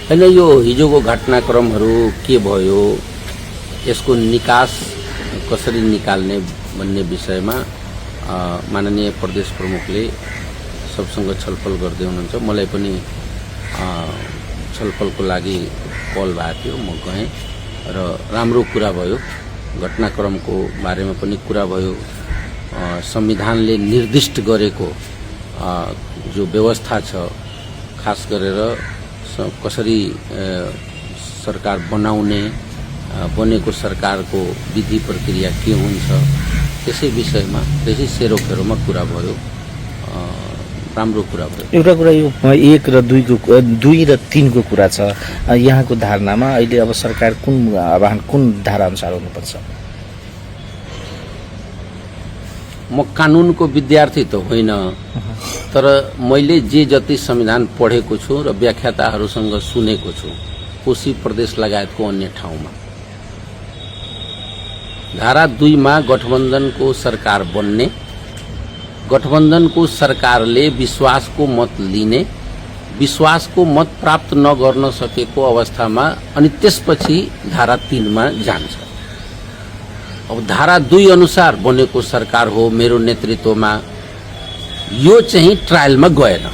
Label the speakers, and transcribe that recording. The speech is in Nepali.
Speaker 1: हैन यो हिजोको घटनाक्रमहरू के भयो, यसको निकास कसरी निकाल्ने भन्ने विषयमा माननीय प्रदेश प्रमुखले सबसँग छलफल गर्दै हुनुहुन्छ। मलाई पनि छलफलको लागि कल भएको थियो, म गएँ र राम्रो कुरा भयो। घटनाक्रमको बारेमा पनि कुरा भयो। संविधानले निर्दिष्ट गरेको जो व्यवस्था छ, खास गरेर कसरी सरकार बनाउने, बनेको सरकारको विधि प्रक्रिया के हुन्छ, त्यसै विषयमा त्यसै सेरोफेरोमा कुरा भयो। राम्रो कुरा भयो।
Speaker 2: एउटा कुरा यो 1 र 2 र 3 को कुरा छ। यहाँको धारणामा अहिले अब सरकार कुन आह्वान कुन धारा अनुसार हुनुपर्छ?
Speaker 1: म कानुनको विद्यार्थी त होइन, तर मैले जे जति संविधान पढेको छु र व्याख्याताहरूसँग सुनेको छु कोशी प्रदेश लगायतको अन्य ठाउँमा, धारा 2 मा गठबन्धनको सरकार बन्ने, गठबन्धनको सरकारले विश्वासको मत लिने, विश्वासको मत प्राप्त नगर्न सकेको अवस्थामा अनि त्यसपछि धारा 3 मा जान्छ। अब धारा 2 अनुसार बनेको सरकार हो मेरो नेतृत्वमा, यो चाहिँ ट्रायलमा गएन।